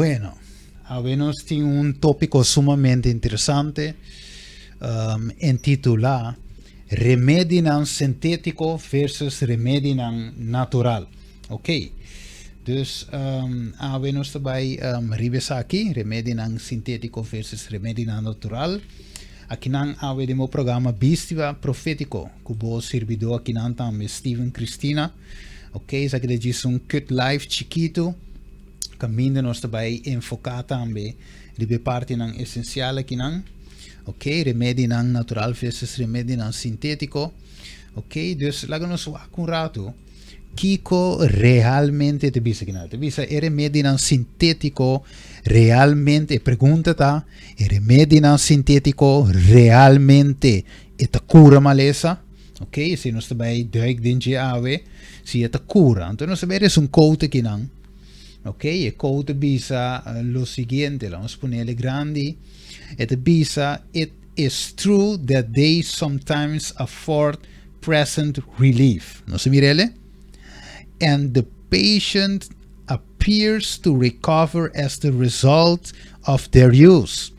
Bueno, habemos un tópico sumamente interesante intitulado Remédio sintético versus remédio natural. Ok, dus habemos também revisar aqui remédio sintético versus remédio natural. Aqui nang avemos o programa Bistiva Profético, que o servidor aqui nang também Steven Cristina. Ok, isso aqui é um cut live chiquito. Caminho nós também enfocar também de parte não essencial aqui não, ok, remédio não natural versus remédio não sintético, ok, dus lá nós um rato, Kiko realmente te bisa aqui não, te bisa é remédio não sintético realmente, pergunta tá, é remédio não sintético realmente é ta cura maleza, ok, se nós também duik dinge ave, se é ta cura, então nós também é cote aqui não. Ok, e code bisa lo siguiente, vamos ponerle grande. It bisa, it is true that they sometimes afford present relief. No se mirele? And the patient appears to recover as the result of their use.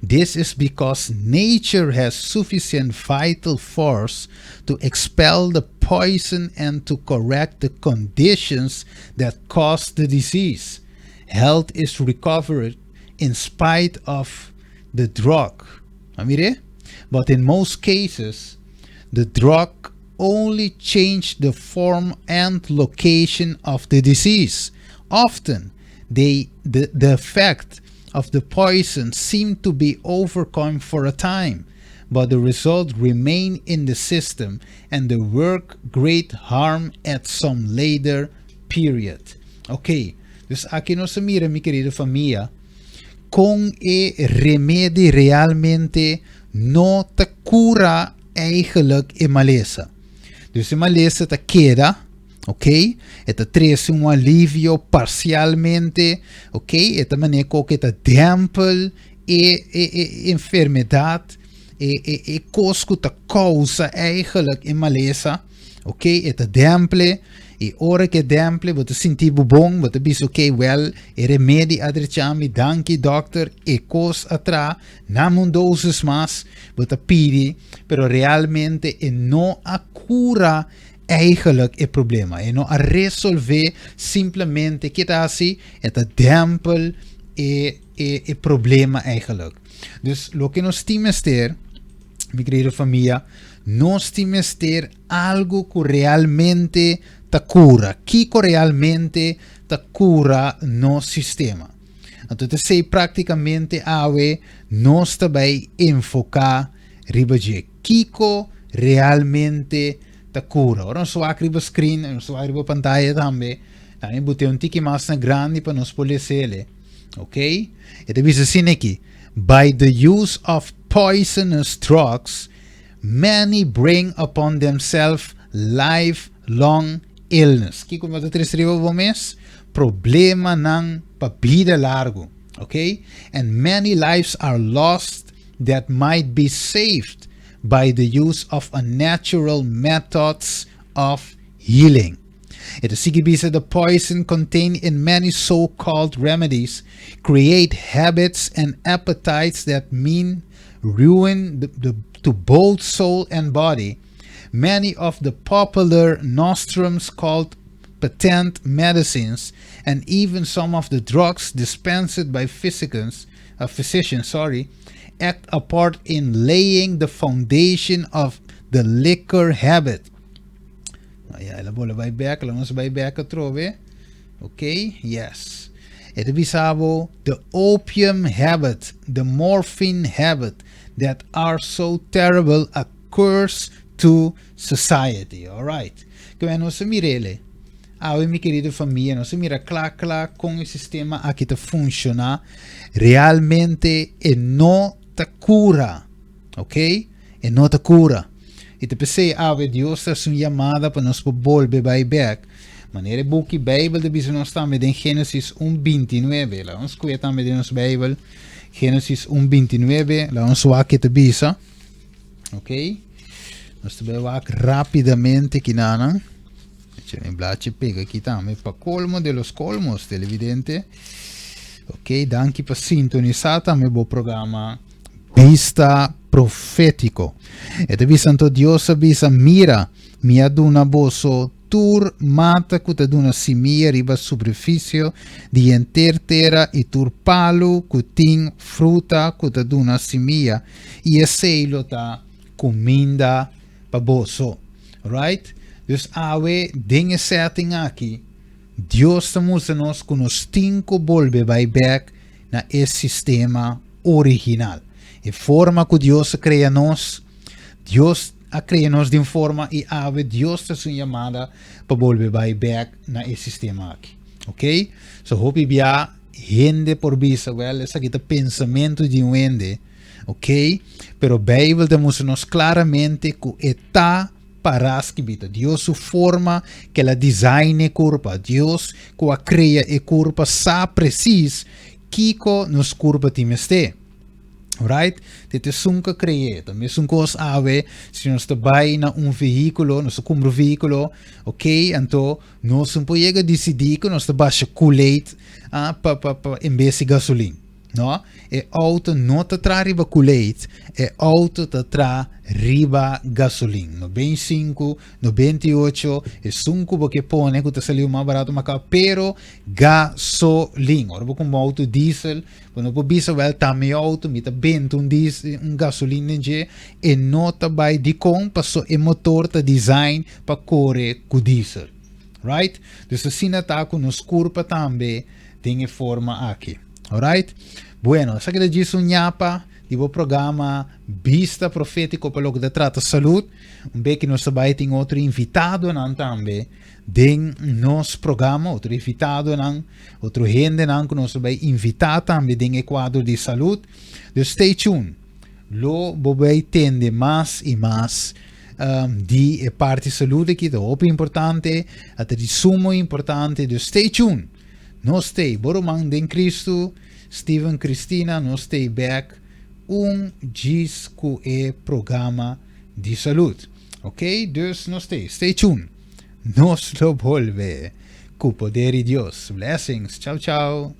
This is because nature has sufficient vital force to expel the poison and to correct the conditions that cause the disease. Health is recovered in spite of the drug. Amire? But in most cases, the drug only changed the form and location of the disease. Often, the effect of the poison seemed to be overcome for a time, but the result remained in the system and the work great harm at some later period. Ok, dus aqui nós mira, minha querida família, com e remédio realmente não te cura eigenlijk a maleza. Dus a maleza te queda, ok? Esta traz um alívio parcialmente, ok? Esta maneira que te dempel a enfermidade e cosco te causa eigenlijk a maleza, ok? Esta demple e ora que demple, você sentir bom, você diz, ok, well, e remédio adrechami, danke doctor, e cos atra, namun doses mas, você pede, pero realmente não a cura eigenlijk het probleem. En no a resolver simplesmente que tá assim, het dempel e problema eigenlijk. Dus lo que nós temos ter, minha querida família, nós temos ter algo que realmente ta cura, que realmente ta cura no sistema. Então, sei praticamente ave nós também enfocar riba de Kiko realmente ta cura. Ora nós vamos abrir o screen, nós vamos abrir a pantalla também. Também botei tiki mais grande para nós poder ser, ok? E diz assim aqui: by the use of poisonous drugs, many bring upon themselves lifelong illness. Kiko wat het restrieven voor mes? Problema ng pabida largo, ok? And many lives are lost that might be saved by the use of unnatural methods of healing. It is the poison contained in many so-called remedies create habits and appetites that mean ruin to both soul and body. Many of the popular nostrums called patent medicines and even some of the drugs dispensed by physicians act a part in laying the foundation of the liquor habit. La bola vai back, la nos vai back trove. Okay, yes. It bisabo the opium habit, the morphine habit that are so terrible a curse to society. All right. Come nos mirele. Minha querida família, nós mira claro com o sistema aqui te funciona realmente e não te cura, ok? E não te cura. E te pensei, Deus é uma chamada para nós voltar back. Maneira boek Bijbel, de bisa nós também em Gênesis 1:29. Lá vamos ver também de nossa Bijbel, Gênesis 1:29. Lá vamos ver que te bisa, ok? Nós também vamos rapidamente aqui na. C'è un blace pega aqui também para colmo de los colmos, televidente. Ok, danke per sintonizar me bo programa Vista Profético. E te santo Dios avisa mira, mi aduna boso tur mata que te duna simia riba superfície di enter terra e tur palo que ting fruta que te duna simia e seilo ta comida pa boso. Right? Dus awe dinge setting aqui. Deus estamos nos com os 5 volve vai back na esse sistema original. E forma que Deus cria nós, Deus a cria nós de forma e ave Deus está sua chamada para volver vai back na esse sistema aqui. Ok? So hope bia gente por vista, well, essa aqui é pensamento de um ende, ok? Pero a Bíblia temos claramente que está para que Deus su forma que la design e curva, Deus que a cria e curva sa precis kiko nos curva timeste. Right? Dit is sunka creëert. Dan is sunkos ave, se nós trabalha na veículo, nós compra veículo, ok? Então, nós não podemos decidir que nós baixa colete para em vez de gasolina. No? E auto não te traz riba colete, e auto te traz riba gasolina. No 25, no 28, e sunco porque põe que te saliu mais barato, mas pero gasolina. Ora, com auto diesel, quando você bisa wel também auto, mita bento diesel, gasolina e não te vai de com, passou e motor te design para correr com diesel. Right? Dus assim está com nos curva também, tem forma aqui. Alright? Bueno, essa que diz um nhapa do programa Vista Profético para o que trata saúde. Bem que nós também outro invitado não também den nosso programa, outro invitado não, outro gente não que nós também invitar também den quadro de saúde. Então, stay tuned. Lo vai tende mais e mais de parte de saúde que é muito importante, até de sumo importante. Então, stay tuned. Nós stay, Boromang den Cristo, Steven Cristina, nós stay back, disco e programa de saúde. Ok? Dus nós stay tuned. Nós lo volve, com o poder de Deus. Blessings. Tchau, tchau.